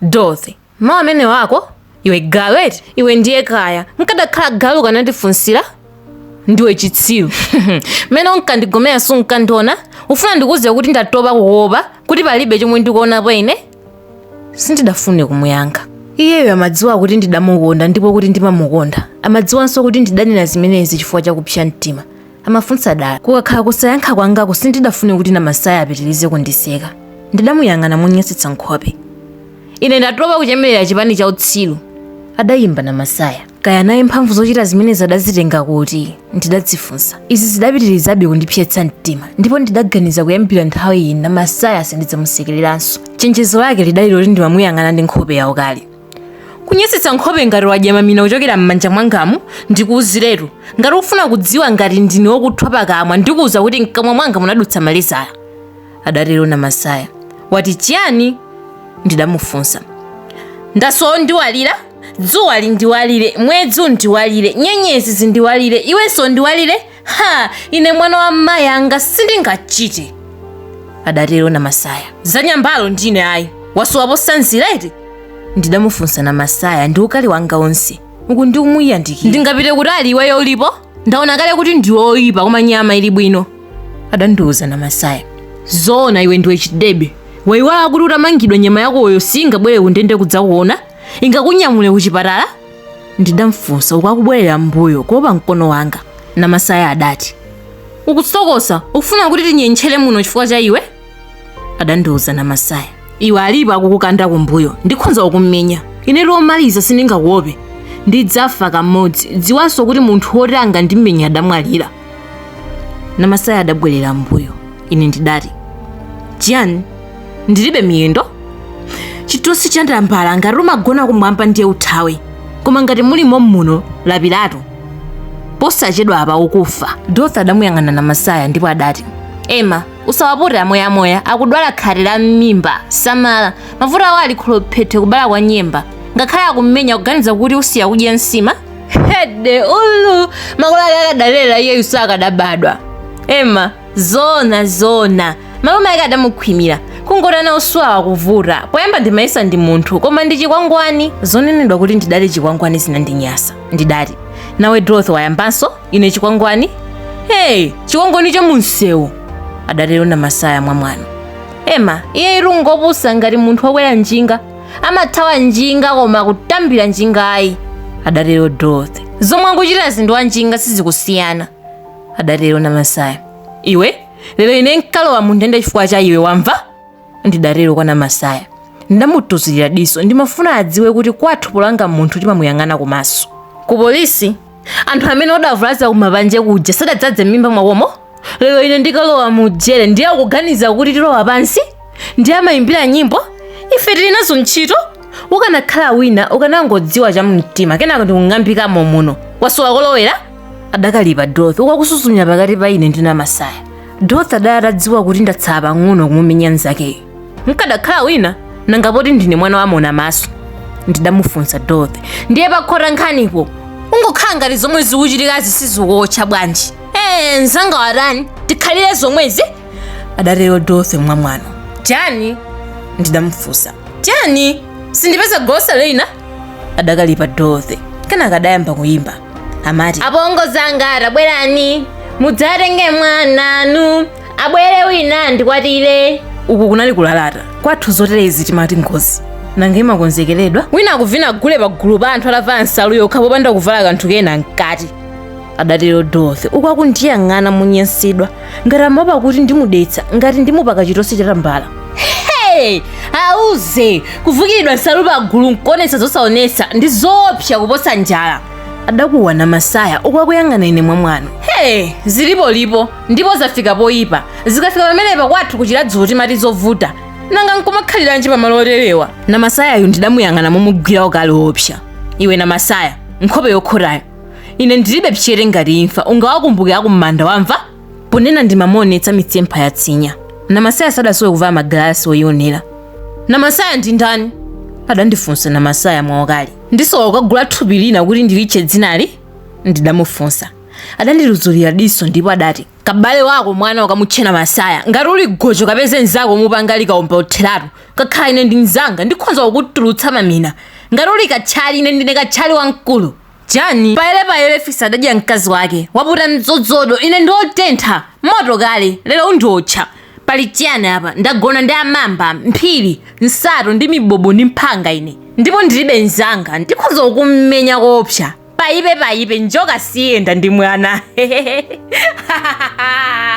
Dorothy, mawu amene wako iwe galu eti iwe ndiye kaya nkadakhala galu kanandifunsira ndiwe chitsiru mene unkandigomera sunkandiona ufuna ndikuze kuti ndatopa kuopa kuti palibe chomwe ndikuonapo ine sindidafune kumuyankha. Iyeyo amadziwa kuti ndidamukonda ndipo kuti ndimamukonda, amadziwanso kuti ndidanena zimenezi chifukwa chakupsa mtima. Amafunsa dala kukakhala kusayankha kwangako sindidafune kuti Namasaya apitirize kundiseka. Ndidamuyang'ana monyesetsa nkhope. Ine ndatopa kuchemerera chipani cha utsiru, adayimba Namasaya. Kaya naye mphamvu zochita zimenezi adazitenga kuti ndidadzifunsa. Izi zidapitirizabe kundipsetsa mtima, ndipo ndidaganiza kuyambira nthawi iyi Namasaya sindidzamusekeleranso. Chenjezo lake lidali loti ndimamuyang'ana ndi nkhope yawo kale. Kunyesetsa nkhope ngati wadyama mina kuchokera m'manja mwangamu ndikuuziretu ngati ufuna kudziwa ngati ndine wokuthwa pakamwa ndikuuza kuti mkamwa mwanga munadutsa malezala. Adatero Namasaya. Wati chiyani? Ndidamufunsa. Ndasowa ndiwalira, dzuwa lindiwalire, mwezi undiwalire, nyenyezi zindiwalire, iwenso ndiwalire? Ha, ine mwana wa mayi anga sindingachite. Adatero Namasaya. Zanyambalo ndine ayi, wasowapo sanzireti? Ndidamufunsa Namasaya ndi ukali wanga onse. Uku ndi umuyandikira. Ndingapite kutali iweyo ulipo? Ndaona kale kuti ndiwe oyipa koma nyama ili bwino. Adandiuza Namasaya. Zoona iwe ndiwe chidebe. Waiwala kuti utamangidwa nyama yakoyo singabwere kundende kudzakuona? Ingakunyamule kuchipatala? Ndidamfunsa ukakubwerera mbuyo kuopa mkono wanga. Namasaya adati. Ukusokosa, ufuna kuti tinyenchere muno chifukwa cha iwe? Adandiuza Namasaya. Iwe alipo akukukanda kumbuyo, ndikhonza kukumenya. Ine lomaliza sindingakuope. Ndidzafa kamodzi, dziwanso kuti munthu woti angandimenya adamwalira. Namasaya adabwerera mbuyo. Ine ndidati. Chiyani? Ndilibe miyendo? Chitosi chandambala ngati umagona kumwamba ndiye uthawe. Koma ngati mulimo muno lapiratu. Posachedwa apa ukufa. Dorothy adamuyang'ana Namasaya ndipo adati. Ema, usawapote amoyamoya, akudwala khate la m'mimba, samala, mavuto awo ali kholophete kubala kwa nyemba. Ngakhale akummenya kuganiza kuti usiya kudya nsima. Hede ulu, makolo ake akadalera iye yuso akadabadwa. Ema, zona, malume ake adamukhwimira, kungotana usuwa wakuvuta, poyamba ndimayesa ndi munthu, koma ndi chikwangwani. Zonenedwa kuti ndidali chikwangwani zinandinyasa. Ndidati, nawe Dorothy wayambanso, ine chikwangwani? Hey, chikwangwani cha munsewu. Adatero Namasaya mwamwano. Ema, iye irungopusa ngati munthu wakwera njinga. Amathawa njinga koma kutambira njinga ayi. Adatero Dorothy. Zomwe akuchita zinthu wa njinga sizikusiyana. Adatero Namasaya. Iwe, lero ine nkalowa mundende chifukwa cha iwe wamva? Ndidatero kwa Namasaya. Ndamutuzirira diso ndimafuna adziwe kuti kwathu polanga munthu timamuyang'ana kumaso. Ku polisi, anthu amene odavulaza kumapanje kuja sadadzadze m'mimba mwakomo? Lero ine ndikalowa mujere ndiye kuganiza kuti tilowa pansi? Ndiye amayimbira nyimbo? Ife tili nazo ntchito? Ukanakhala wina ukanangodziwa cha mtima kenako ndikung'ambikamo muno. Wasowa kolowera? Adakalipa Dorothy ukakusuzumira pakati pa ine ndi Namasaya. Dorothy adadadziwa kuti ndatsala pang'ono kumumenya nzakeyo. Nkadakhala wina nangapoti ndine mwana wa mona maso. Ndidamufunsa Dorothy. Ndiye pakhota nkhanipo ungokhala ngati zomwe zikuchitikazi sizikuotcha bwanji. Nzanga watani, tikhalire zomwezi? Adatero Dorothy mwamwano. Chani? Ndidamufunsa. Chani? Sindipeza gosa lina? Adakalipa Dorothy. Kenaka adayamba kuyimba. Amati. Apongo zanga atabwerani, mudzatenge mwananu, abwere wina ndikwatire. Uku kunali kulalata. Kwathu zoterezi timati ngozi. Nanga imakonzekeredwa. Wina akuvina gule pa gulu pa anthu alavala nsalu yokha popanda kuvala kanthu kena mkati. Adatero Dorothy ukakundiyang'ana munyensidwa ngati amaopa kuti ndimudetsa ngati ndimupaka chitosi chatambala. Hey, auze kuvukiridwa nsalu pa gulu nkuonetsa zosaonetsa ndi zoopsa kuposa njala. Adakuwa Namasaya ukakuyang'ana ine mwamwano. Hey, zilipo ndipo zafika poyipa. Zikafika pamenepa kwathu kuchiladzulo timati zovuta. Nanga nkumakhaliranji pamalo oterewa. Namasayayo ndidamuyang'ana momugwirawo kale opsa. Iwe Namasaya, nkhope yokhotayo. Ine ndilibe pchere ngati imfa ungawakumbukira kumanda wamva? Ponena ndimamuonetsa mitsempha ya tsinya. Namasaya sadasowe kuvala magalasi oyionera. Namasaya ndi ndani? Adandifunsa Namasaya mwaokali. Ndisowa kukagula thupi lina kuti ndilitche dzinali? Ndidamufunsa. Adandiluzulira diso ndipo adati, kabale wako mwana ukamutchena Namasaya ngati uli gojo kapeze nzako mupanga likaomba utheratu kakhala ine ndi mzanga ndikhoza kukutulutsa mamina ngati uli katchali ine ndine katchali wamkulu chani payele fisa adadya mkazi wake waputa mdzodzo ine ndiotentha moto kale lero undiotcha pali chiyani apa ndagona ndi amamba mphiri nsato ndi mibobo ndi mphanga ine ndipo ndilibe mzanga ndikhoza kummenya kopsa payipe njoka siyenda ndi mwana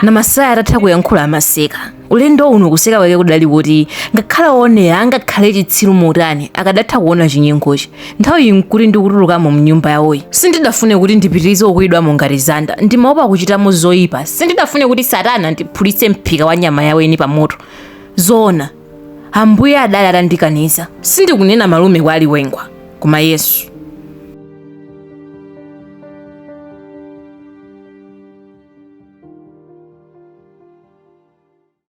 na Masaya atatha kuyankhula amaseka ulendo uno kuseka wake kudali kuti ngakhala onera angakhale chitsiru motani akadatha kuona chinyengochi nthawi nkuti ndikutulukamo mnyumba yawoyi sindidafune kuti ndipitirize kukwidwamo ngati zanda ndimaopa kuchitamo zoyipa sindidafune kuti Satana andiphulitse mphika wa nyama yaweni pamoto zoona Ambuye adali atandikaniza sindikunena malume kwa aliwengwa koma Yesu